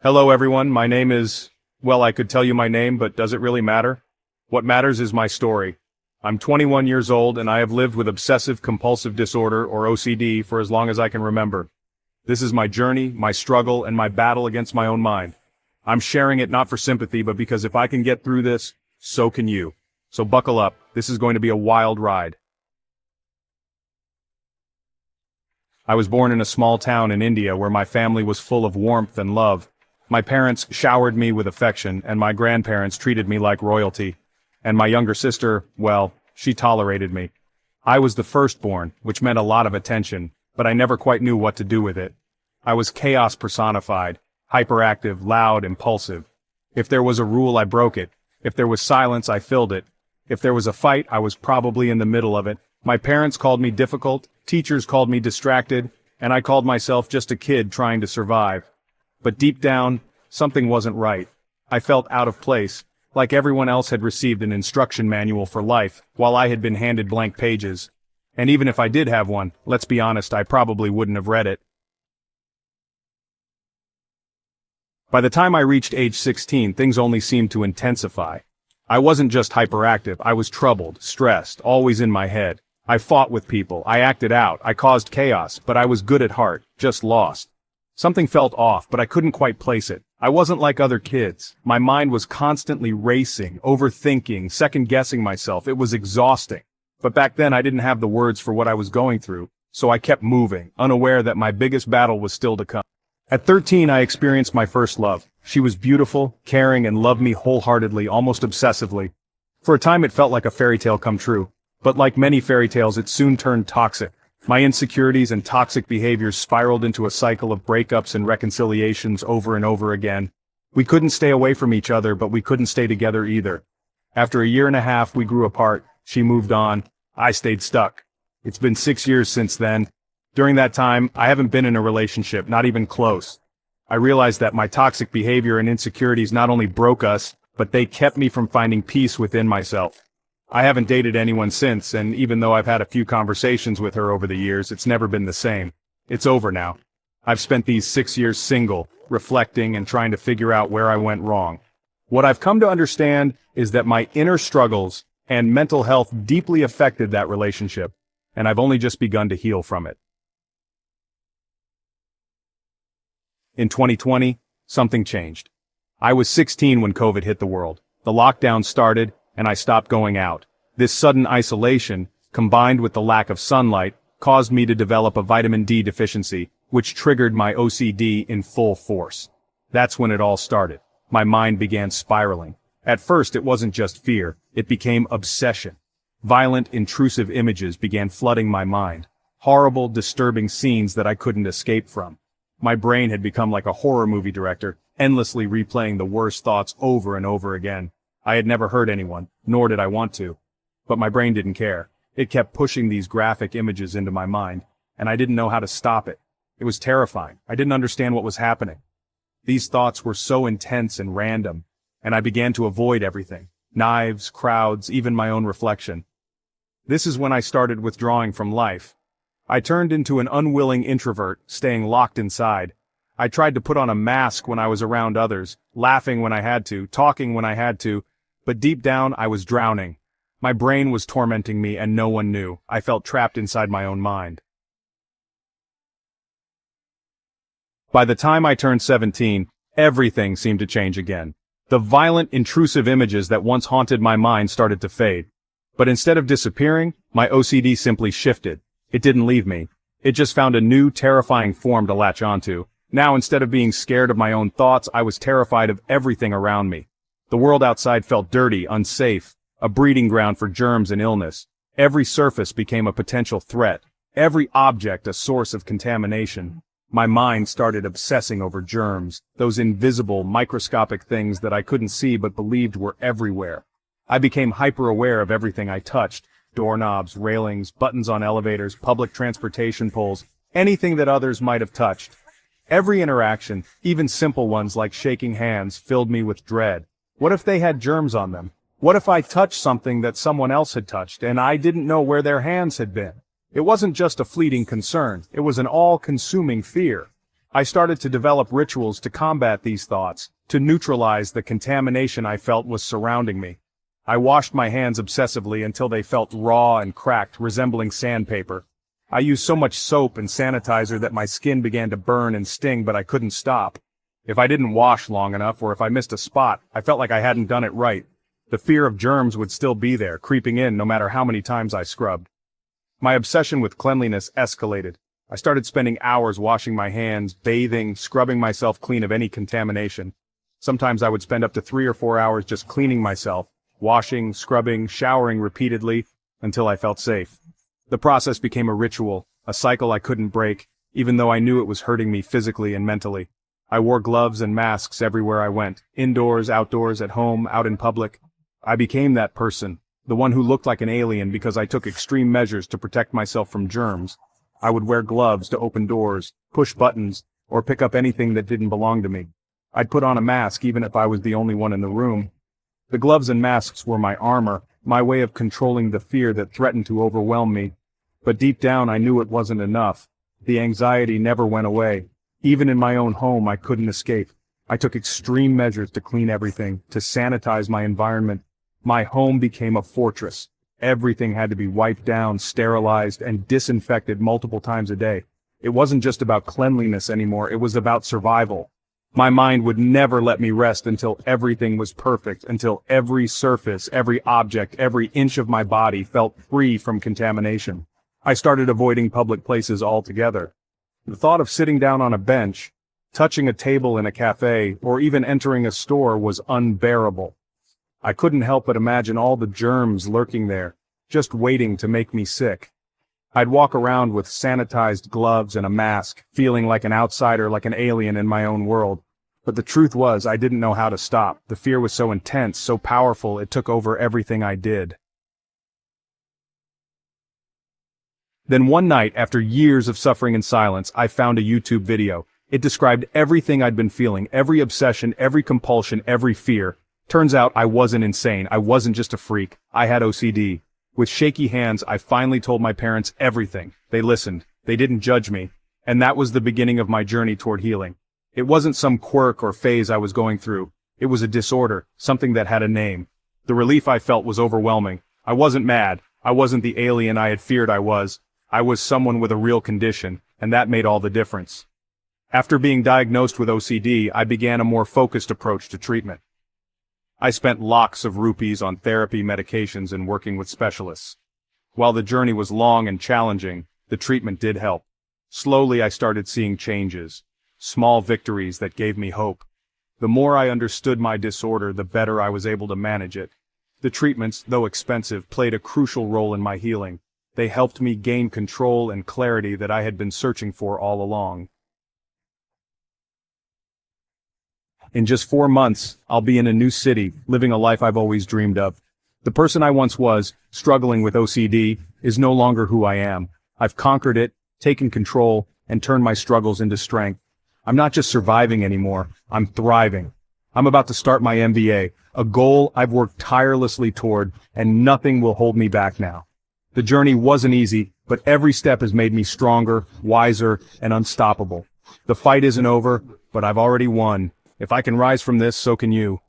Hello everyone, my name is, well, I could tell you my name, but does it really matter? What matters is my story. I'm 21 years old and I have lived with Obsessive-Compulsive Disorder, or OCD, for as long as I can remember. This is my journey, my struggle, and my battle against my own mind. I'm sharing it not for sympathy, but because if I can get through this, so can you. So buckle up, this is going to be a wild ride. I was born in a small town in India where my family was full of warmth and love. My parents showered me with affection, and my grandparents treated me like royalty. And my younger sister, well, she tolerated me. I was the firstborn, which meant a lot of attention, but I never quite knew what to do with it. I was chaos personified, hyperactive, loud, impulsive. If there was a rule, I broke it. If there was silence, I filled it. If there was a fight, I was probably in the middle of it. My parents called me difficult, teachers called me distracted, and I called myself just a kid trying to survive. But deep down, something wasn't right. I felt out of place, like everyone else had received an instruction manual for life, while I had been handed blank pages. And even if I did have one, let's be honest, I probably wouldn't have read it. By the time I reached age 16, things only seemed to intensify. I wasn't just hyperactive, I was troubled, stressed, always in my head. I fought with people, I acted out, I caused chaos, but I was good at heart, just lost. Something felt off, but I couldn't quite place it. I wasn't like other kids. My mind was constantly racing, overthinking, second-guessing myself. It was exhausting. But back then I didn't have the words for what I was going through, so I kept moving, unaware that my biggest battle was still to come. At 13, I experienced my first love. She was beautiful, caring, and loved me wholeheartedly, almost obsessively. For a time it felt like a fairy tale come true. But like many fairy tales, it soon turned toxic. My insecurities and toxic behaviors spiraled into a cycle of breakups and reconciliations over and over again. We couldn't stay away from each other, but we couldn't stay together either. After a year and a half, we grew apart. She moved on. I stayed stuck. It's been 6 years since then. During that time, I haven't been in a relationship, not even close. I realized that my toxic behavior and insecurities not only broke us, but they kept me from finding peace within myself. I haven't dated anyone since, and even though I've had a few conversations with her over the years, it's never been the same. It's over now. I've spent these 6 years single, reflecting and trying to figure out where I went wrong. What I've come to understand is that my inner struggles and mental health deeply affected that relationship, and I've only just begun to heal from it. In 2020, something changed. I was 16 when COVID hit the world. The lockdown started, and I stopped going out. This sudden isolation, combined with the lack of sunlight, caused me to develop a vitamin D deficiency, which triggered my OCD in full force. That's when it all started. My mind began spiraling. At first it wasn't just fear, it became obsession. Violent, intrusive images began flooding my mind. Horrible, disturbing scenes that I couldn't escape from. My brain had become like a horror movie director, endlessly replaying the worst thoughts over and over again. I had never hurt anyone, nor did I want to. But my brain didn't care. It kept pushing these graphic images into my mind, and I didn't know how to stop it. It was terrifying. I didn't understand what was happening. These thoughts were so intense and random, and I began to avoid everything. Knives, crowds, even my own reflection. This is when I started withdrawing from life. I turned into an unwilling introvert, staying locked inside. I tried to put on a mask when I was around others, laughing when I had to, talking when I had to, but deep down I was drowning. My brain was tormenting me and no one knew. I felt trapped inside my own mind. By the time I turned 17, everything seemed to change again. The violent, intrusive images that once haunted my mind started to fade. But instead of disappearing, my OCD simply shifted. It didn't leave me. It just found a new, terrifying form to latch onto. Now, instead of being scared of my own thoughts, I was terrified of everything around me. The world outside felt dirty, unsafe, a breeding ground for germs and illness. Every surface became a potential threat. Every object a source of contamination. My mind started obsessing over germs, those invisible, microscopic things that I couldn't see but believed were everywhere. I became hyper-aware of everything I touched. Doorknobs, railings, buttons on elevators, public transportation poles, anything that others might have touched. Every interaction, even simple ones like shaking hands, filled me with dread. What if they had germs on them? What if I touched something that someone else had touched, and I didn't know where their hands had been? It wasn't just a fleeting concern, it was an all-consuming fear. I started to develop rituals to combat these thoughts, to neutralize the contamination I felt was surrounding me. I washed my hands obsessively until they felt raw and cracked, resembling sandpaper. I used so much soap and sanitizer that my skin began to burn and sting, but I couldn't stop. If I didn't wash long enough or if I missed a spot, I felt like I hadn't done it right. The fear of germs would still be there, creeping in no matter how many times I scrubbed. My obsession with cleanliness escalated. I started spending hours washing my hands, bathing, scrubbing myself clean of any contamination. Sometimes I would spend up to 3 or 4 hours just cleaning myself, washing, scrubbing, showering repeatedly, until I felt safe. The process became a ritual, a cycle I couldn't break, even though I knew it was hurting me physically and mentally. I wore gloves and masks everywhere I went, indoors, outdoors, at home, out in public. I became that person, the one who looked like an alien because I took extreme measures to protect myself from germs. I would wear gloves to open doors, push buttons, or pick up anything that didn't belong to me. I'd put on a mask even if I was the only one in the room. The gloves and masks were my armor, my way of controlling the fear that threatened to overwhelm me. But deep down I knew it wasn't enough. The anxiety never went away. Even in my own home I couldn't escape. I took extreme measures to clean everything, to sanitize my environment. My home became a fortress. Everything had to be wiped down, sterilized, and disinfected multiple times a day. It wasn't just about cleanliness anymore, it was about survival. My mind would never let me rest until everything was perfect, until every surface, every object, every inch of my body felt free from contamination. I started avoiding public places altogether. The thought of sitting down on a bench, touching a table in a cafe, or even entering a store was unbearable. I couldn't help but imagine all the germs lurking there, just waiting to make me sick. I'd walk around with sanitized gloves and a mask, feeling like an outsider, like an alien in my own world. But the truth was, I didn't know how to stop. The fear was so intense, so powerful, it took over everything I did. Then one night, after years of suffering in silence, I found a YouTube video. It described everything I'd been feeling, every obsession, every compulsion, every fear. Turns out I wasn't insane. I wasn't just a freak. I had OCD. With shaky hands, I finally told my parents everything. They listened. They didn't judge me. And that was the beginning of my journey toward healing. It wasn't some quirk or phase I was going through. It was a disorder, something that had a name. The relief I felt was overwhelming. I wasn't mad. I wasn't the alien I had feared I was. I was someone with a real condition, and that made all the difference. After being diagnosed with OCD, I began a more focused approach to treatment. I spent lakhs of rupees on therapy, medications, and working with specialists. While the journey was long and challenging, the treatment did help. Slowly I started seeing changes, small victories that gave me hope. The more I understood my disorder, the better I was able to manage it. The treatments, though expensive, played a crucial role in my healing. They helped me gain control and clarity that I had been searching for all along. In just 4 months, I'll be in a new city, living a life I've always dreamed of. The person I once was, struggling with OCD, is no longer who I am. I've conquered it, taken control, and turned my struggles into strength. I'm not just surviving anymore, I'm thriving. I'm about to start my MBA, a goal I've worked tirelessly toward, and nothing will hold me back now. The journey wasn't easy, but every step has made me stronger, wiser, and unstoppable. The fight isn't over, but I've already won. If I can rise from this, so can you.